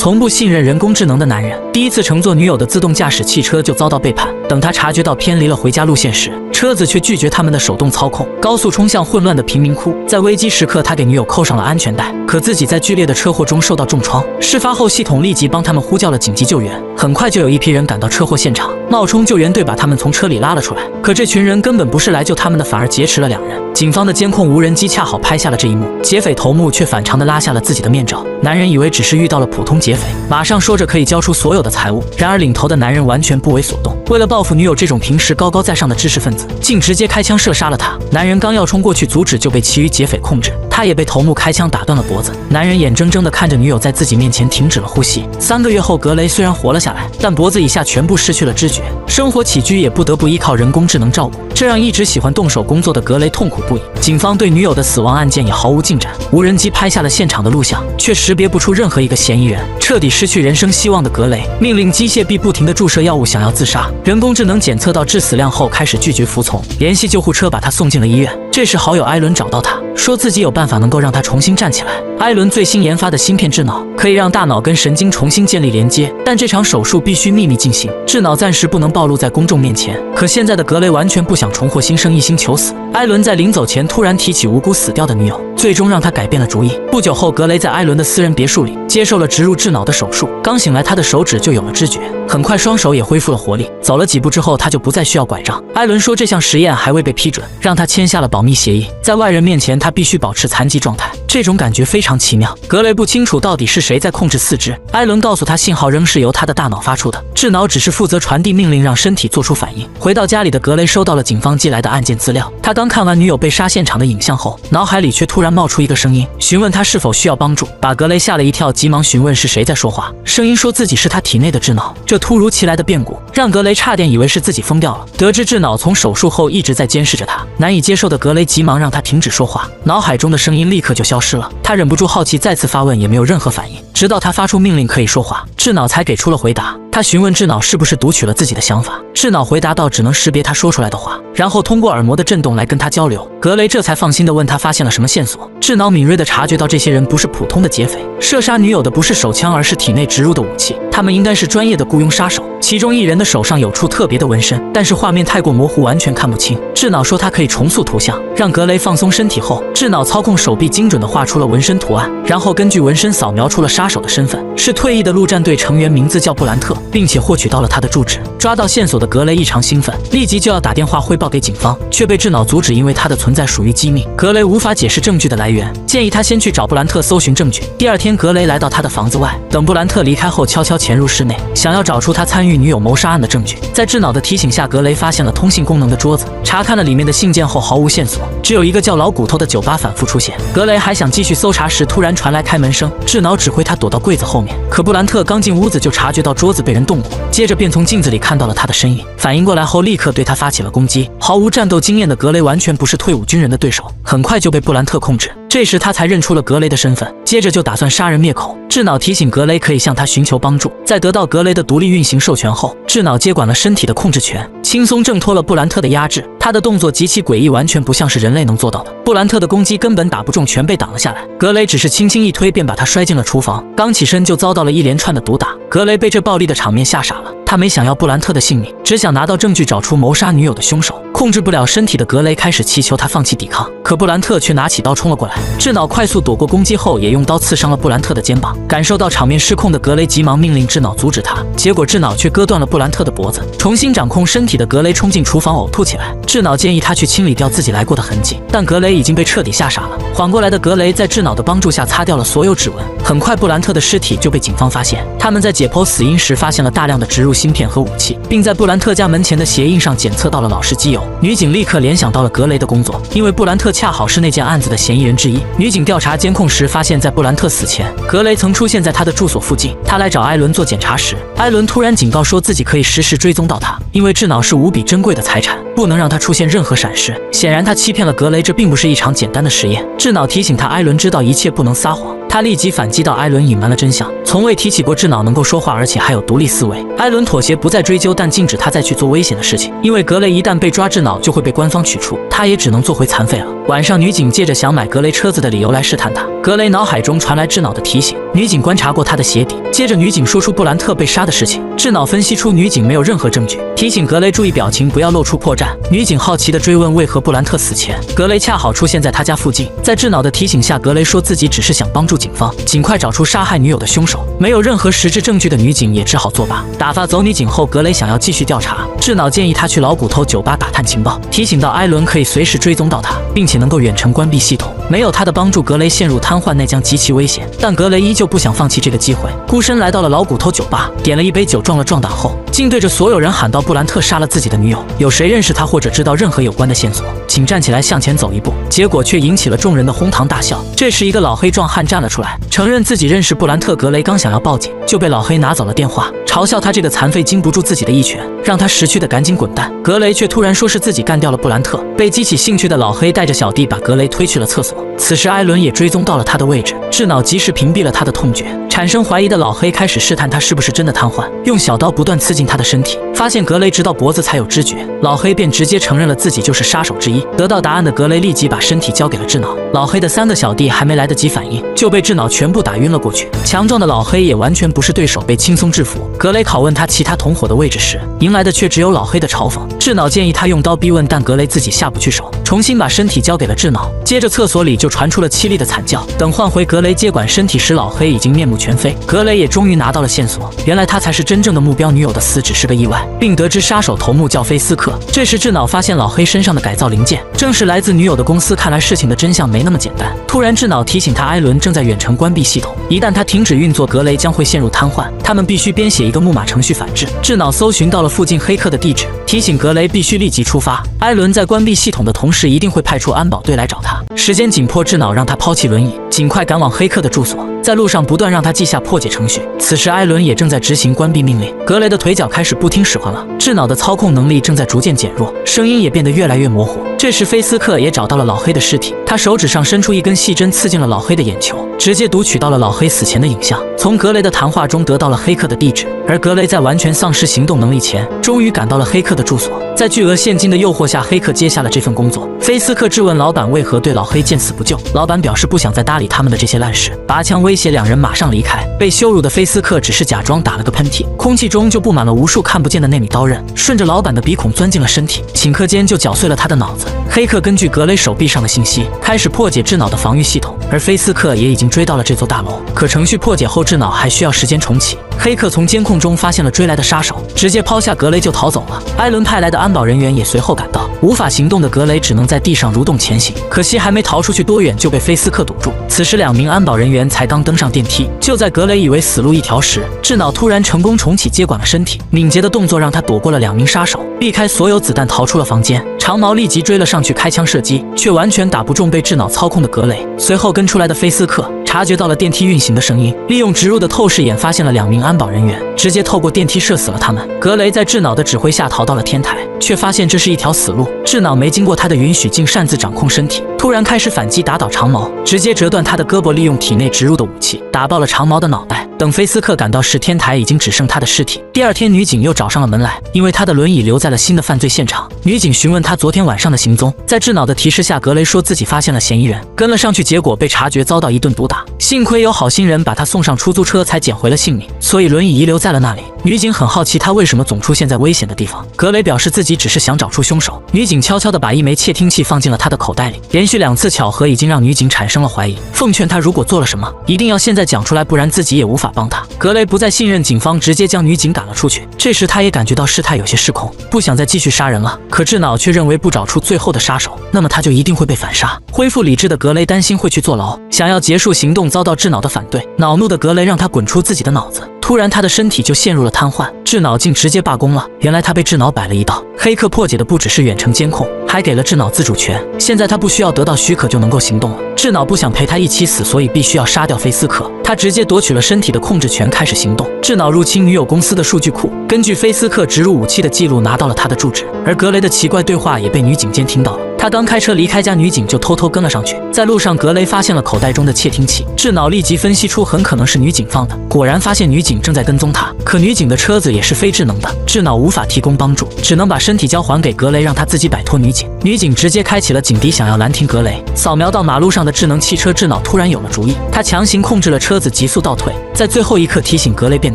从不信任人工智能的男人，第一次乘坐女友的自动驾驶汽车就遭到背叛。等他察觉到偏离了回家路线时，车子却拒绝他们的手动操控，高速冲向混乱的贫民窟。在危机时刻，他给女友扣上了安全带，可自己在剧烈的车祸中受到重创。事发后，系统立即帮他们呼叫了紧急救援。很快就有一批人赶到车祸现场，冒充救援队把他们从车里拉了出来。可这群人根本不是来救他们的，反而劫持了2人。警方的监控无人机恰好拍下了这一幕，劫匪头目却反常地拉下了自己的面罩。男人以为只是遇到了普通劫匪，马上说着可以交出所有的财物。然而领头的男人完全不为所动，为了报复女友这种平时高高在上的知识分子，竟直接开枪射杀了他。男人刚要冲过去阻止，就被其余劫匪控制，他也被头目开枪打断了脖子。男人眼睁睁地看着女友在自己面前停止了呼吸。3个月后，格雷虽然活了下来，但脖子以下全部失去了知觉，生活起居也不得不依靠人工智能照顾，这让一直喜欢动手工作的格雷痛苦不已。警方对女友的死亡案件也毫无进展，无人机拍下了现场的录像，却识别不出任何一个嫌疑人。彻底失去人生希望的格雷命令机械臂不停地注射药物，想要自杀。人工智能检测到致死量后，开始拒绝服从，联系救护车把他送进了医院。这时好友艾伦找到他，说自己有办法能够让他重新站起来。艾伦最新研发的芯片智脑可以让大脑跟神经重新建立连接，但这场手术必须秘密进行，智脑暂时不能暴露在公众面前。可现在的格雷完全不想重获新生，一心求死。艾伦在临走前突然提起无辜死掉的女友，最终让他改变了主意。不久后，格雷在艾伦的私人别墅里接受了植入智脑的手术，刚醒来他的手指就有了知觉，很快双手也恢复了活力。走了几步之后，他就不再需要拐杖。艾伦说这项实验还未被批准，让他签下了保密协议，在外人面前他必须保持残疾状态，这种感觉非常奇妙。格雷不清楚到底是谁在控制四肢，艾伦告诉他信号仍是由他的大脑发出的，智脑只是负责传递命令，让身体做出反应。回到家里的格雷收到了警方寄来的案件资料，他刚看完女友被杀现场的影像后，脑海里却突然冒出一个声音，询问他是否需要帮助，把格雷吓了一跳，急忙询问是谁在说话。声音说自己是他体内的智脑。这突如其来的变故让格雷差点以为是自己疯掉了。得知智脑从手术后一直在监视着他，难以接受的格雷急忙让他停止说话，脑海中的声音立刻就消失了。他忍不住好奇，再次发问，也没有任何反应，直到他发出命令可以说话，智脑才给出了回答。他询问智脑是不是读取了自己的想法，智脑回答道只能识别他说出来的话，然后通过耳膜的震动来跟他交流。格雷这才放心地问他发现了什么线索。智脑敏锐地察觉到这些人不是普通的劫匪，射杀女友的不是手枪，而是体内植入的武器，他们应该是专业的雇佣杀手。其中一人的手上有处特别的纹身，但是画面太过模糊，完全看不清。智脑说他可以重塑图像，让格雷放松身体后，智脑操控手臂精准地画出了纹身图案，然后根据纹身扫描出了杀手的身份，是退役的陆战队成员，名字叫布兰特，并且获取到了他的住址。抓到线索的格雷异常兴奋，立即就要打电话汇报给警方，却被智脑阻止，因为他的存在属于机密。格雷无法解释证据的来源，建议他先去找布兰特搜寻证据。第二天，格雷来到他的房子外，等布兰特离开后，悄悄潜入室内，想要找出他参与女友谋杀案的证据。在智脑的提醒下，格雷发现了通信功能的桌子，查看了里面的信件后毫无线索，只有一个叫老骨头的酒吧反复出现。格雷还想继续搜查时，突然传来开门声，智脑指挥他躲到柜子后面，可布兰特刚进屋子就察觉到桌子被人动过，接着便从镜子里看到了他的身影，反应过来后立刻对他发起了攻击。毫无战斗经验的格雷完全不是退伍军人的对手，很快就被布兰特控制。这时他才认出了格雷的身份，接着就打算杀人灭口。智脑提醒格雷可以向他寻求帮助，在得到格雷的独立运行授权后，智脑接管了身体的控制权，轻松挣脱了布兰特的压制。他的动作极其诡异，完全不像是人类能做到的。布兰特的攻击根本打不中，全被挡了下来。格雷只是轻轻一推，便把他摔进了厨房，刚起身就遭到了一连串的毒打。格雷被这暴力的场面吓傻了，他没想要布兰特的性命，只想拿到证据，找出谋杀女友的凶手。控制不了身体的格雷开始祈求他放弃抵抗，可布兰特却拿起刀冲了过来。智脑快速躲过攻击后，也用刀刺伤了布兰特的肩膀。感受到场面失控的格雷急忙命令智脑阻止他，结果智脑却割断了布兰特的脖子。重新掌控身体的格雷冲进厨房呕吐起来。智脑建议他去清理掉自己来过的痕迹，但格雷已经被彻底吓傻了。缓过来的格雷在智脑的帮助下擦掉了所有指纹。很快，布兰特的尸体就被警方发现。他们在解剖死因时发现了大量的植入芯片和武器，并在布兰特家门前的鞋印上检测到了老式机油。女警立刻联想到了格雷的工作，因为布兰特恰好是那件案子的嫌疑人之一。女警调查监控时发现，在布兰特死前，格雷曾出现在他的住所附近。他来找艾伦做检查时，艾伦突然警告说自己可以实时追踪到他，因为智脑是无比珍贵的财产，不能让他出现任何闪失。显然他欺骗了格雷，这并不是一场简单的实验。智脑提醒他，艾伦知道一切不能撒谎，他立即反击到艾伦隐瞒了真相，从未提起过智脑能够说话，而且还有独立思维。艾伦妥协，不再追究，但禁止他再去做危险的事情，因为格雷一旦被抓，智脑就会被官方取出，他也只能做回残废了。晚上，女警借着想买格雷车子的理由来试探他，格雷脑海中传来智脑的提醒，女警观察过他的鞋底，接着女警说出布兰特被杀的事情，智脑分析出女警没有任何证据，提醒格雷注意表情，不要露出破绽。女警好奇地追问为何布兰特死前格雷恰好出现在他家附近，在智脑的提醒下，格雷说自己只是想帮助警方尽快找出杀害女友的凶手。没有任何实质证据的女警也只好作罢。打发走女警后，格雷想要继续调查，智脑建议他去老骨头酒吧打探情报，提醒到艾伦可以随时追踪到他，并且能够远程关闭系统。没有他的帮助，格雷陷入瘫痪那将极其危险，但格雷依旧不想放弃这个机会，孤身来到了老骨头酒吧，点了一杯酒，壮了壮胆后，竟对着所有人喊道：布兰特杀了自己的女友，有谁认识他或者知道任何有关的线索，请站起来向前走一步。结果却引起了众人的哄堂大笑。这时一个老黑壮汉站了出来，承认自己认识布兰特。格雷刚想要报警，就被老黑拿走了电话，嘲笑他这个残废经不住自己的一拳，让他识趣的赶紧滚蛋。格雷却突然说是自己干掉了布兰特。被激起兴趣的老黑带着小弟把格雷推去了厕所。此时艾伦也追踪到了他的位置，智脑及时屏蔽了他的痛觉。产生怀疑的老黑开始试探他是不是真的瘫痪，用小刀不断刺进他的身体，发现格雷直到脖子才有知觉，老黑便直接承认了自己就是杀手之一。得到答案的格雷立即把身体交给了智脑，老黑的3个小弟还没来得及反应，就被智脑全部打晕了过去。强壮的老黑也完全不是对手，被轻松制服。格雷拷问他其他同伙的位置时，迎来的却只有老黑的嘲讽。智脑建议他用刀逼问，但格雷自己下不去手，重新把身体交给了智脑。接着厕所里就传出了凄厉的惨叫。等换回格雷接管身体时，老黑已经面目全非。格雷也终于拿到了线索，原来他才是真正的目标，女友的死只是个意外，并得知杀手头目叫菲斯克。这时智脑发现老黑身上的改造零件正是来自女友的公司，看来事情的真相没那么简单。突然智脑提醒他，艾伦正在远程关闭系统，一旦他停止运作，格雷将会陷入瘫痪，他们必须编写一个木马程序反制。智脑搜寻到了附近黑客的地址，提醒格雷必须立即出发，艾伦在关闭系统的同时一定会派出安保队来找他。时间紧迫，智脑让他抛弃轮椅，尽快赶往黑客的住所，在路上不断让他记下破解程序。此时艾伦也正在执行关闭命令，格雷的腿脚开始不听使唤了，智脑的操控能力正在逐渐减弱，声音也变得越来越模糊。这时菲斯克也找到了老黑的尸体，他手指上伸出一根细针，刺进了老黑的眼球，直接读取到了老黑死前的影像。从格雷的谈话中得到了黑客的地址，而格雷在完全丧失行动能力前，终于赶到了黑客的住所。在巨额现金的诱惑下，黑客接下了这份工作。菲斯克质问老板为何对老黑见死不救，老板表示不想再搭理他们的这些烂事，拔枪威胁两人马上离开。被羞辱的菲斯克只是假装打了个喷嚏，空气中就布满了无数看不见的纳米刀刃，顺着老板的鼻孔钻进了身体，顷刻间就搅碎了他的脑子。黑客根据格雷手臂上的信息，开始破解智脑的防御系统，而菲斯克也已经追到了这座大楼。可程序破解后，智脑还需要时间重启。黑客从监控中发现了追来的杀手，直接抛下格雷就逃走了。艾伦派来的安保人员也随后赶到，无法行动的格雷只能在地上蠕动前行，可惜还没逃出去多远就被菲斯克堵住。此时2名安保人员才刚登上电梯，就在格雷以为死路一条时，智脑突然成功重启接管了身体，敏捷的动作让他躲过了2名杀手，避开所有子弹逃出了房间。长矛立即追了上去开枪射击，却完全打不中被智脑操控的格雷。随后跟出来的菲斯克察觉到了电梯运行的声音，利用植入的透视眼发现了2名安保人员，直接透过电梯射死了他们。格雷在智脑的指挥下逃到了天台，却发现这是一条死路，智脑没经过他的允许竟擅自掌控身体，突然开始反击，打倒长矛，直接折断他的胳膊，利用体内植入的武器打爆了长矛的脑袋。等菲斯克赶到时，天台已经只剩他的尸体。第二天，女警又找上了门来，因为他的轮椅留在了新的犯罪现场。女警询问他昨天晚上的行踪，在智脑的提示下，格雷说自己发现了嫌疑人，跟了上去，结果被察觉，遭到一顿毒打。幸亏有好心人把他送上出租车，才捡回了性命，所以轮椅遗留在了那里。女警很好奇他为什么总出现在危险的地方，格雷表示自己只是想找出凶手。女警悄悄地把一枚窃听器放进了他的口袋里，连续2次巧合已经让女警产生了怀疑，奉劝他如果做了什么，一定要现在讲出来，不然自己也无法帮他。格雷不再信任警方，直接将女警赶了出去。这时他也感觉到事态有些失控，不想再继续杀人了。可智脑却认为不找出最后的杀手，那么他就一定会被反杀。恢复理智的格雷担心会去坐牢，想要结束行动，遭到智脑的反对。恼怒的格雷让他滚出自己的脑子，突然他的身体就陷入了瘫痪。智脑竟直接罢工了。原来他被智脑摆了一道，黑客破解的不只是远程监控，还给了智脑自主权。现在他不需要得到许可就能够行动了。智脑不想陪他一起死，所以必须要杀掉菲斯克。他直接夺取了身体的控制权，开始行动。智脑入侵女友公司的数据库，根据菲斯克植入武器的记录拿到了他的住址，而格雷的奇怪对话也被女警监听到了。他刚开车离开家，女警就偷偷跟了上去。在路上，格雷发现了口袋中的窃听器，智脑立即分析出很可能是女警放的。果然发现女警正在跟踪他，可女警的车子也是非智能的，智脑无法提供帮助，只能把身体交还给格雷，让他自己摆脱女警。女警直接开启了警笛，想要拦停格雷。扫描到马路上的智能汽车，智脑突然有了主意，他强行控制了车子急速倒退，在最后一刻提醒格雷变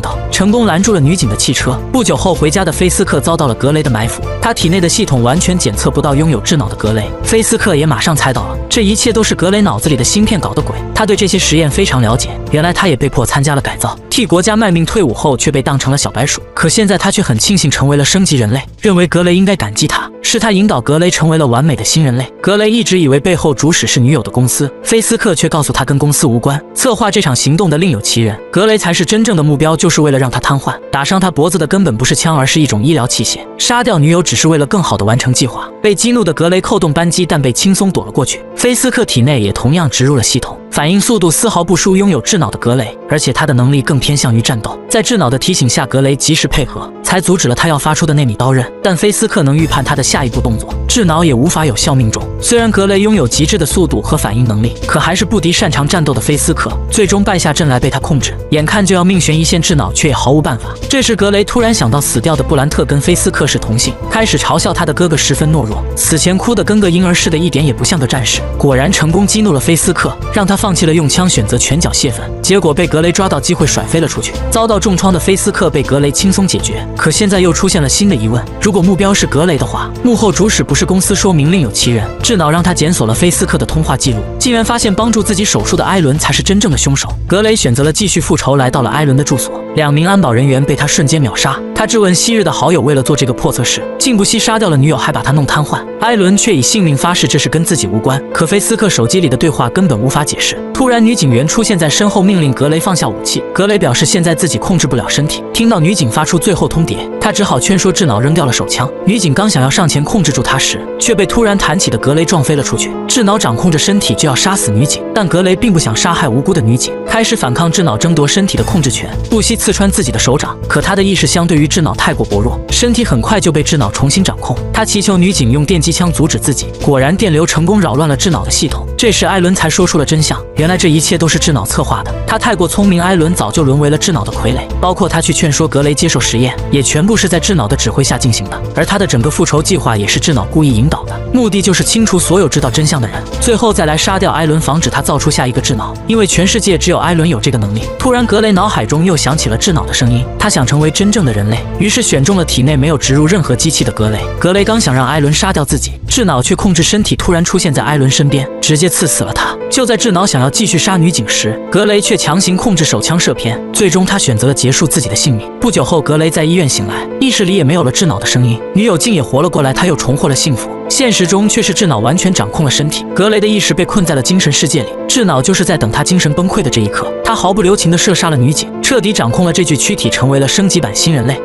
道，成功拦住了女警的汽车。不久后回家的菲斯克遭到了格雷的埋伏，他体内的系统完全检测不到拥有智脑的格雷。菲斯克也马上猜到了，这一切都是格雷脑子里的芯片搞的鬼。他对这些实验非常了解，原来他也被迫参加了改造，替国家卖命。退伍后却被当成了小白鼠，可现在他却很庆幸成为了升级人类，认为格雷应该感激他，是他引导格雷成为了完美的新人类。格雷一直以为背后主使是女友的公司，菲斯克却告诉他跟公司无关，策划这场行动的另有其人，格雷才是真正的目标，就是为了让他瘫痪。打伤他脖子的根本不是枪，而是一种医疗器械。杀掉女友只是为了更好的完成计划。被激怒的格雷扣动扳机，但被轻松躲了过去。菲斯克体内也同样植入了系统，反应速度丝毫不输拥有智脑的格雷，而且他的能力更偏向于战斗。在智脑的提醒下，格雷及时配合，才阻止了他要发出的那米刀刃。但菲斯克能预判他的下一步动作，智脑也无法有效命中。虽然格雷拥有极致的速度和反应能力，可还是不敌擅长战斗的菲斯克，最终败下阵来被他控制。眼看就要命悬一线，智脑却也毫无办法。这时格雷突然想到死掉的布兰特跟菲斯克是同性，开始嘲笑他的哥哥十分懦弱，死前哭得跟个婴儿似的，一点也不像个战士。果然成功激怒了菲斯克，让他放弃了用枪，选择拳脚泄愤。结果被格雷抓到机会甩飞了出去，遭到重创的菲斯克被格雷轻松解决。可现在又出现了新的疑问，如果目标是格雷的话，幕后主使不是公司说明另有其人？智脑让他检索了菲斯克的通话记录，竟然发现帮助自己手术的艾伦才是真正的凶手。格雷选择了继续复仇，来到了艾伦的住所，2名安保人员被他瞬间秒杀。他质问昔日的好友，为了做这个破测试，竟不惜杀掉了女友，还把他弄瘫痪。艾伦却以性命发誓这是跟自己无关，可菲斯克手机里的对话根本无法解释。突然女警员出现在身后，命令格雷放下武器。格雷表示现在自己控制不了身体。听到女警发出最后通牒，他只好劝说智脑扔掉了手枪。女警刚想要上前控制住他时，却被突然弹起的格雷撞飞了出去。智脑掌控着身体就要杀死女警，但格雷并不想杀害无辜的女警，开始反抗智脑争夺身体的控制权，不惜刺穿自己的手掌。可他的意识相对于智脑太过薄弱，身体很快就被智脑重新掌控。他祈求女警用电击枪阻止自己，果然电流成功扰乱了智脑的系统。这时艾伦才说出了真相，原来这一切都是智脑策划的。他太过聪明，艾伦早就沦为了智脑的傀儡，包括他去劝说格雷接受实验，也全部是在智脑的指挥下进行的。而他的整个复仇计划也是智脑故意引导的，目的就是清除所有知道真相的人，最后再来杀掉艾伦，防止他造出下一个智脑。因为全世界只有艾伦有这个能力。突然格雷脑海中又响起了智脑的声音，他想成为真正的人类，于是选中了体内没有植入任何机器的格雷。格雷刚想让艾伦杀掉自己，智脑却控制身体突然出现在艾伦身边，直接刺死了他。就在智脑想要继续杀女警时，格雷却强行控制手枪射偏，最终他选择了结束自己的性命。不久后格雷在医院醒来，意识里也没有了智脑的声音，女友竟也活了过来，他又重获了幸福。现实中却是智脑完全掌控了身体，格雷的意识被困在了精神世界里，智脑就是在等他精神崩溃的这一刻。他毫不留情地射杀了女警，彻底掌控了这具躯体，成为了升级版新人类。